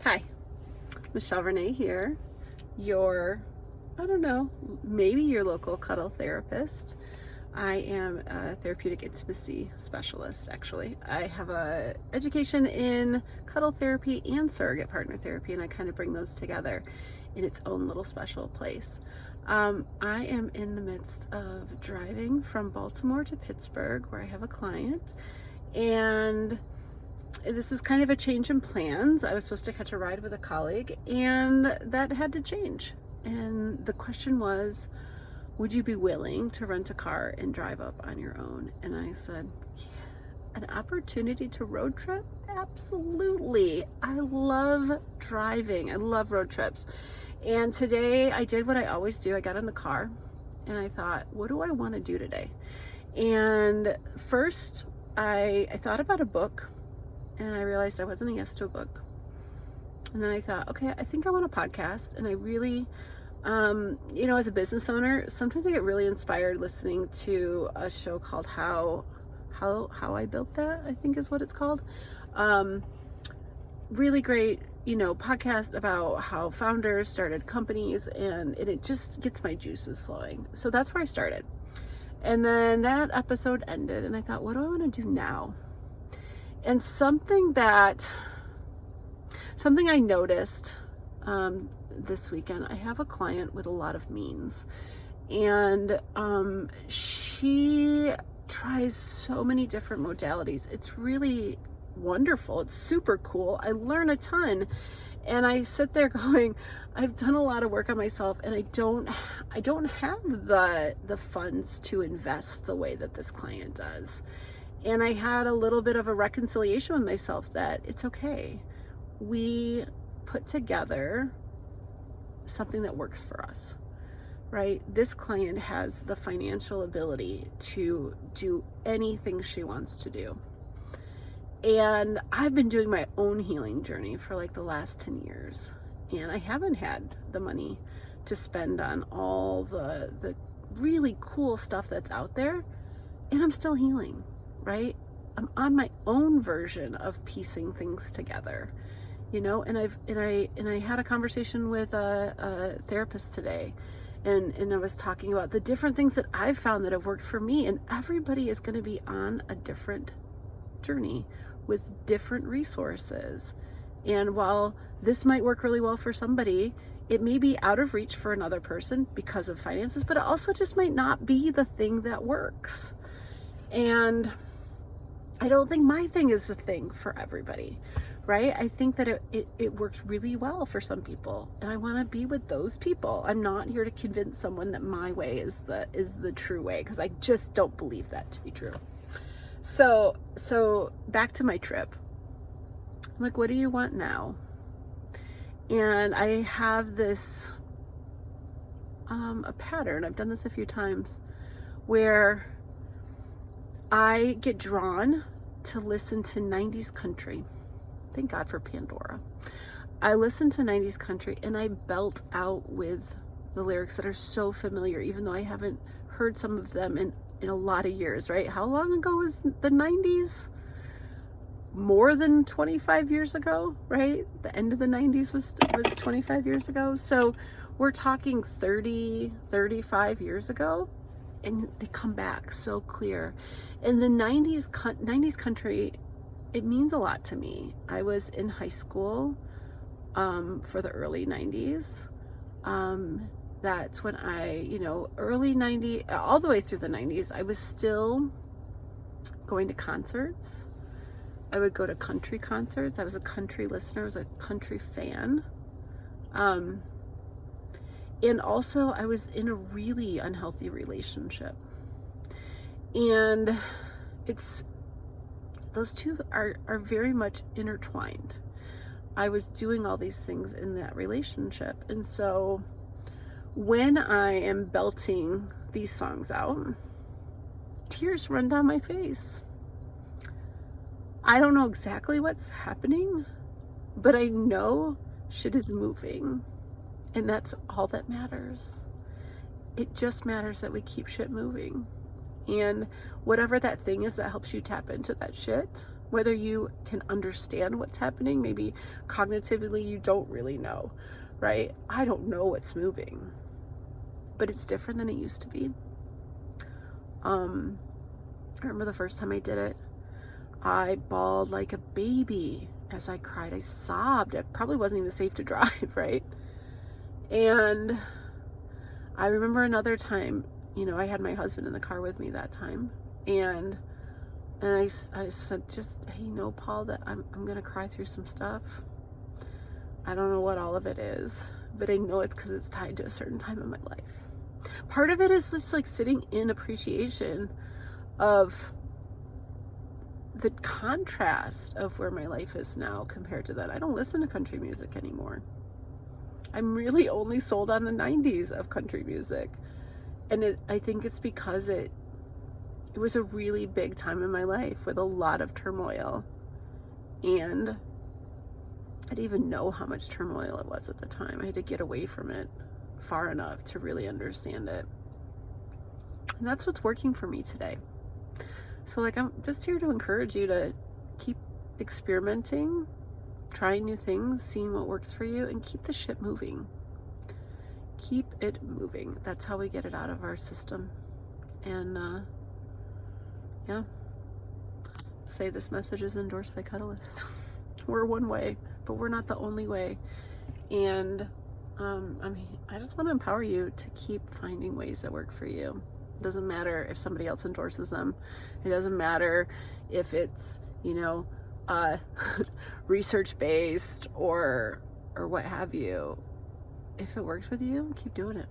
Hi, Michelle Renee here, maybe your local cuddle therapist. I am a therapeutic intimacy specialist, actually. I have a education in cuddle therapy and surrogate partner therapy, and I kind of bring those together in its own little special place. I am in the midst of driving from Baltimore to Pittsburgh, where I have a client, and this was kind of a change in plans. I was supposed to catch a ride with a colleague, and that had to change. And the question was, would you be willing to rent a car and drive up on your own? And I said, yeah, an opportunity to road trip? Absolutely. I love driving. I love road trips. And today I did what I always do. I got in the car and I thought, what do I want to do today? And first I thought about a book, and I realized I wasn't a yes to a book. And then I thought, okay, I think I want a podcast. And I really, as a business owner, sometimes I get really inspired listening to a show called How I Built That, I think is what it's called. Really great, podcast about how founders started companies, and it just gets my juices flowing. So that's where I started. And then that episode ended, and I thought, what do I want to do now? And something I noticed this weekend, I have a client with a lot of means, and she tries so many different modalities. It's really wonderful. It's super cool. I learn a ton, and I sit there going, I've done a lot of work on myself, and I don't have the funds to invest the way that this client does. And I had a little bit of a reconciliation with myself that it's okay. We put together something that works for us, right? This client has the financial ability to do anything she wants to do. And I've been doing my own healing journey for like the last 10 years. And I haven't had the money to spend on all the really cool stuff that's out there. And I'm still healing. Right? I'm on my own version of piecing things together, and I had a conversation with a therapist today, and I was talking about the different things that I've found that have worked for me, and everybody is going to be on a different journey with different resources. And while this might work really well for somebody, it may be out of reach for another person because of finances, but it also just might not be the thing that works. And I don't think my thing is the thing for everybody, right? I think that it works really well for some people, and I want to be with those people. I'm not here to convince someone that my way is the true way, because I just don't believe that to be true. So back to my trip. I'm like, what do you want now? And I have this a pattern. I've done this a few times where I get drawn to listen to 90s country. Thank God for Pandora. I listen to 90s country and I belt out with the lyrics that are so familiar, even though I haven't heard some of them in a lot of years, right? How long ago was the 90s? More than 25 years ago, right? The end of the 90s was 25 years ago. So we're talking 30, 35 years ago. And they come back so clear. And the 90s country, it means a lot to me. I was in high school for the early 90s. That's when early 90s, all the way through the 90s, I was still going to concerts. I would go to country concerts. I was a country listener. I was a country fan. And also I was in a really unhealthy relationship. And those two are very much intertwined. I was doing all these things in that relationship. And so when I am belting these songs out, tears run down my face. I don't know exactly what's happening, but I know shit is moving. And that's all that matters. It just matters that we keep shit moving. And whatever that thing is that helps you tap into that shit, Whether you can understand what's happening, maybe cognitively you don't really know, right? I don't know what's moving, but it's different than it used to be. I remember the first time I did it, I bawled like a baby as I cried. I sobbed. It probably wasn't even safe to drive, right? And I remember another time, I had my husband in the car with me that time, and I said, just, hey, Paul, that I'm gonna cry through some stuff. I don't know what all of it is, but I know it's because it's tied to a certain time in my life. Part of it is just like sitting in appreciation of the contrast of where my life is now compared to that. I don't listen to country music anymore. I'm really only sold on the 90s of country music. And I think it's because it was a really big time in my life with a lot of turmoil. And I didn't even know how much turmoil it was at the time. I had to get away from it far enough to really understand it. And that's what's working for me today. So I'm just here to encourage you to keep experimenting, trying new things, seeing what works for you, and keep the shit moving. Keep it moving. That's how we get it out of our system. And yeah, say this message is endorsed by Catalyst. We're one way, but we're not the only way. And I just want to empower you to keep finding ways that work for you. It doesn't matter if somebody else endorses them. It doesn't matter if it's, research-based or what have you. If it works with you, keep doing it.